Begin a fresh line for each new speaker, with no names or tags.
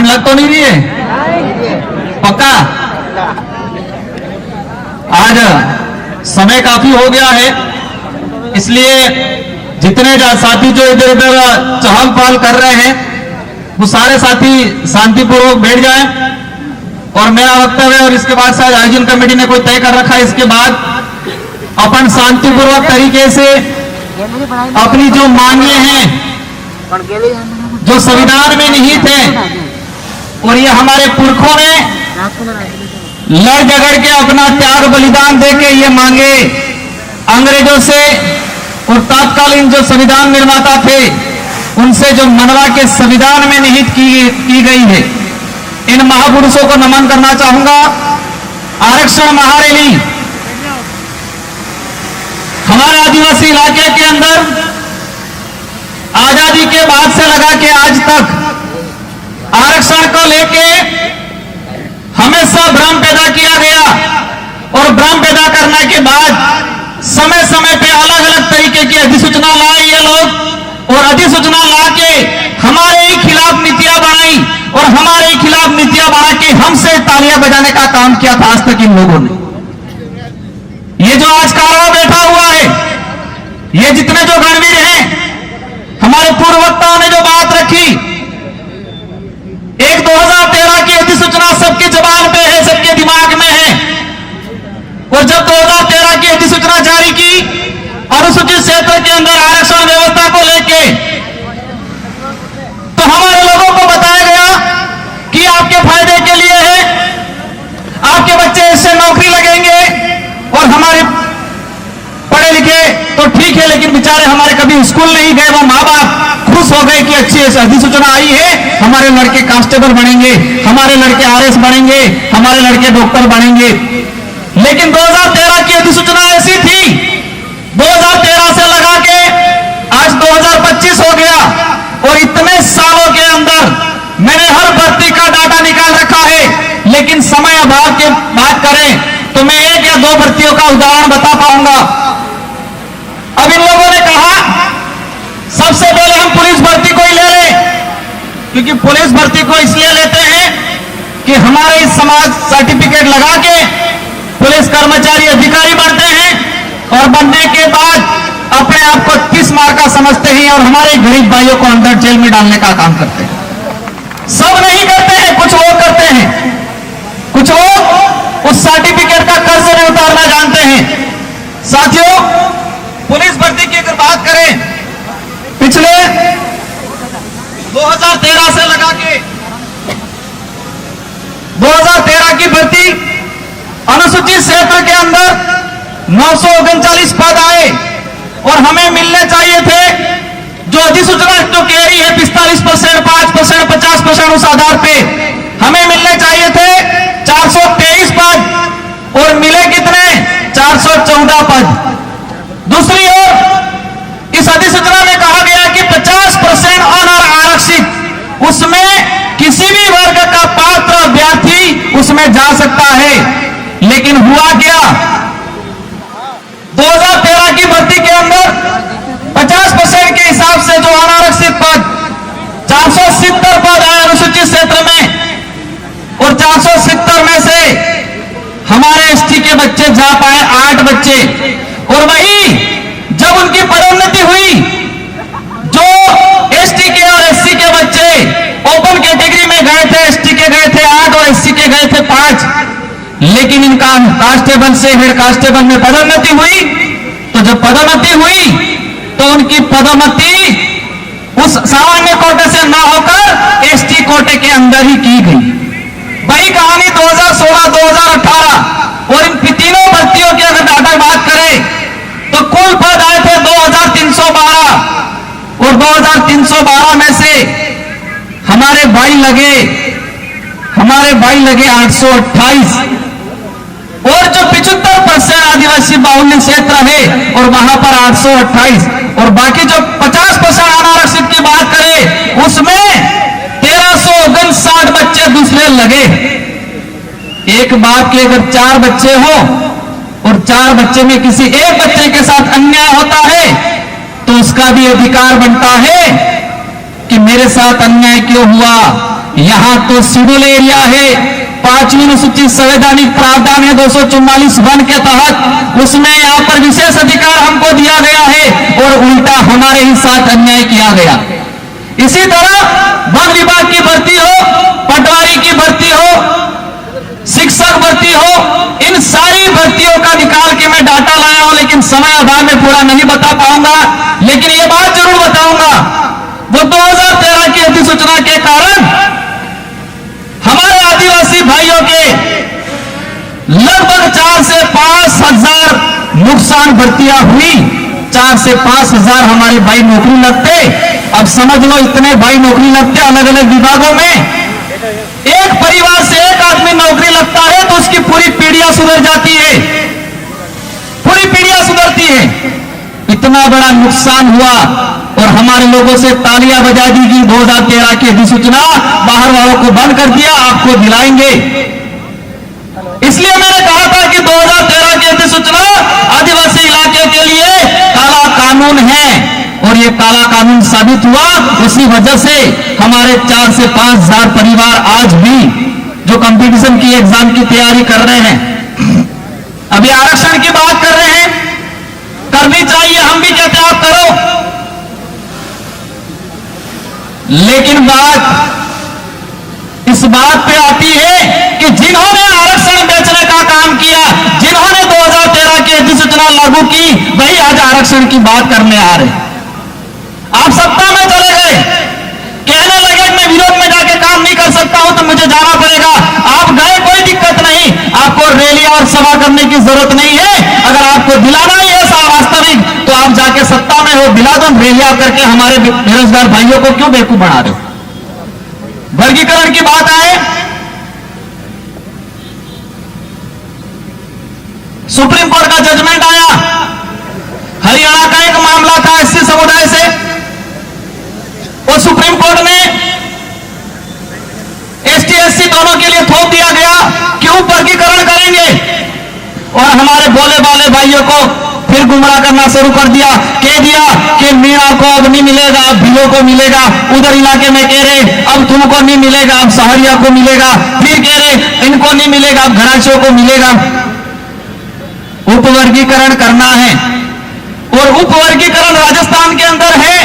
ठंड लग तो नहीं रही है? पक्का? आज समय काफी हो गया है, इसलिए जितने साथी जो इधर उधर चहल पहल कर रहे हैं वो सारे साथी शांतिपूर्वक बैठ जाएं और मेरा वक्तव्य और इसके बाद शायद आयोजन कमेटी ने कोई तय कर रखा है, इसके बाद अपन शांतिपूर्वक तरीके से अपनी जो मांगे हैं जो संविधान में निहित है और ये हमारे पुरखों ने लड़ झगड़ के अपना त्याग बलिदान देके ये मांगे अंग्रेजों से और तत्कालीन जो संविधान निर्माता थे उनसे जो मनवा के संविधान में निहित की गई है, इन महापुरुषों को नमन करना चाहूंगा। आरक्षण महारैली हमारे आदिवासी इलाके के अंदर आजादी के बाद से लगा के आज तक आरक्षण को लेके हमेशा भ्रम पैदा किया गया और भ्रम पैदा करने के बाद समय समय पे अलग अलग तरीके की अधिसूचना लाए ये लोग और अधिसूचना ला के हमारे ही खिलाफ नीतियां बनाई और हमारे ही खिलाफ नीतियां बना के हमसे तालियां बजाने का काम किया था आज तक इन लोगों ने। ये जो आज कारवा बैठा हुआ है, ये जितने जो गणवीर हैं, हमारे पूर्ववक्ताओं ने जो बात रखी, एक 2013 की अधिसूचना सबकी जबान पे है, सबके दिमाग में है और जब 2013 की अधिसूचना जारी की अनुसूचित क्षेत्र के अंदर आरक्षण व्यवस्था को लेके, तो हमारे लोगों को बताया गया कि आपके फायदे के लिए है, आपके बच्चे इससे नौकरी लगेंगे और हमारे पढ़े लिखे तो ठीक है लेकिन बेचारे हमारे कभी स्कूल नहीं गए, वो माँ बाप खुश हो गए कि अच्छी अधिसूचना आई है, हमारे लड़के कांस्टेबल बनेंगे, हमारे लड़के आरएस बनेंगे, हमारे लड़के डॉक्टर बनेंगे। लेकिन 2013 की अधिसूचना ऐसी थी, 2013 से लगा के आज 2025 हो गया और इतने सालों के अंदर मैंने हर भर्ती का डाटा निकाल रखा है, लेकिन समय अभाव की बात करें तो मैं 1 या 2 भर्तियों का उदाहरण बता पाऊंगा। अब इन लोगों ने कहा सबसे पहले हम पुलिस भर्ती को ही ले लें, क्योंकि पुलिस भर्ती को इसलिए लेते हैं कि हमारे इस समाज सर्टिफिकेट लगा के पुलिस कर्मचारी अधिकारी बनते हैं और बनने के बाद अपने आप को 30 मार का समझते हैं और हमारे गरीब भाइयों को अंदर जेल में डालने का काम करते हैं। सब नहीं करते हैं, कुछ लोग करते हैं, कुछ लोग उस सर्टिफिकेट का कर्ज नहीं उतारना जानते हैं। साथियों, पुलिस भर्ती की अगर बात करें, पिछले 2013 से लगा के 2013 की भर्ती अनुसूचित क्षेत्र के अंदर 939 पद आए और हमें मिलने चाहिए थे जो अधिसूचना जो कह रही है 45%, 5%, 50% उस आधार पे हमें मिलने चाहिए थे 423 पद और मिले कितने? 414 पद। दूसरी ओर इस अधिसूचना में कहा गया कि 50% ऑनर आरक्षित, उसमें किसी भी वर्ग का पात्र अभ्यर्थी उसमें जा सकता है। लेकिन हुआ क्या? 2013 की भर्ती के अंदर 50% के हिसाब से जो अनारक्षित पद 470 पद आए अनुसूचित क्षेत्र में और 470 में से हमारे एसटी के बच्चे जा पाए 8 बच्चे और वहीं जब उनकी पदोन्नति हुई जो एसटी के और एससी के बच्चे ओपन कैटेगरी में गए थे, एसटी के गए थे 8 और एससी के गए थे 5, लेकिन इनका कांस्टेबल से हेड कांस्टेबल में पदोन्नति हुई। तो जब पदोन्नति हुई तो उनकी पदोन्नति उस सामान्य कोटे से ना होकर एसटी कोटे के अंदर ही की गई। वही कहानी 2016, 2018 और इन तीनों भर्तियों की अगर डाटा बात करें तो कुल पद आए थे 2312 और 2312 में से हमारे भाई लगे 828 और जो 75% आदिवासी बाहुल्य क्षेत्र है और वहां पर 828 और बाकी जो 50% अनारक्षित की बात करें उसमें 1359 बच्चे दूसरे लगे। एक बाप के अगर 4 बच्चे हो और 4 बच्चे में किसी एक बच्चे के साथ अन्याय होता है तो उसका भी अधिकार बनता है कि मेरे साथ अन्याय क्यों हुआ, यहां तो शेड्यूल एरिया है, 5वीं अनुसूचित संवैधानिक प्रावधान है 244(1) के तहत, उसमें यहां पर विशेष अधिकार हमको दिया गया है और उल्टा हमारे ही साथ अन्याय किया गया। इसी तरह वन विभाग की भर्ती हो, पटवारी की भर्ती हो, शिक्षक भर्ती हो, इन सारी भर्तियों का निकाल के मैं डाटा लाया हूं, लेकिन समय अभाव में पूरा नहीं बता पाऊंगा। लेकिन यह बात जरूर बताऊंगा, वो 2013 की अधिसूचना के कारण हमारे आदिवासी भाइयों के लगभग 4 से 5 हजार नुकसान भर्तियां हुई, 4 से 5 हजार हमारे भाई नौकरी लगते। अब समझ लो इतने भाई नौकरी लगते अलग अलग विभागों में। एक परिवार से एक आदमी नौकरी लगता है तो उसकी पूरी पीढ़ियां सुधर जाती है, पूरी पीढ़ियां सुधरती है। इतना बड़ा नुकसान हुआ और हमारे लोगों से तालियां बजा दी गई। 2013 की अधिसूचना बाहर वालों को बंद कर दिया, आपको दिलाएंगे। इसलिए मैंने कहा था कि 2013 की अधिसूचना आदिवासी इलाके के लिए काला कानून है और ये काला कानून साबित हुआ। उसी वजह से हमारे 4 से 5 हजार परिवार आज भी जो कंपटीशन की एग्जाम की तैयारी कर रहे हैं, अभी आरक्षण की बात कर रहे हैं, करनी चाहिए, हम भी कहते हैं आप करो। लेकिन बात इस बात पे आती है कि जिन्होंने आरक्षण बेचने का काम किया, जिन्होंने 2013 की अधिसूचना लागू की, वही आज आरक्षण की बात करने आ रहे। आप सत्ता में चले गए, कहने लगे मैं विरोध में जाके काम नहीं कर सकता हूं तो मुझे जाना पड़ेगा। आप गए, कोई दिक्कत नहीं, आपको रैलियां और सभा करने की जरूरत नहीं है। अगर आपको दिलाना ही है वास्तविक तो आप जाके सत्ता में हो, दिला दो। रैलियां करके हमारे बेरोजगार भाइयों को क्यों बेवकूफ बना रहे हो। वर्गीकरण की बात आए, सुप्रीम कोर्ट का जजमेंट आया, हरियाणा का एक मामला था एससी समुदाय से, और सुप्रीम कोर्ट ने एसटी एससी दोनों के लिए थोप दिया गया कि वर्गीकरण करेंगे, और हमारे बोले वाले भाइयों को फिर गुमराह करना शुरू कर दिया, कह दिया कि मीणा को अब नहीं मिलेगा, अब भिलो को मिलेगा। उधर इलाके में कह रहे अब तुमको नहीं मिलेगा, अब सहरिया को मिलेगा, फिर कह रहे इनको नहीं मिलेगा, अब घराचों को मिलेगा। उपवर्गीकरण करना है और उपवर्गीकरण राजस्थान के अंदर है।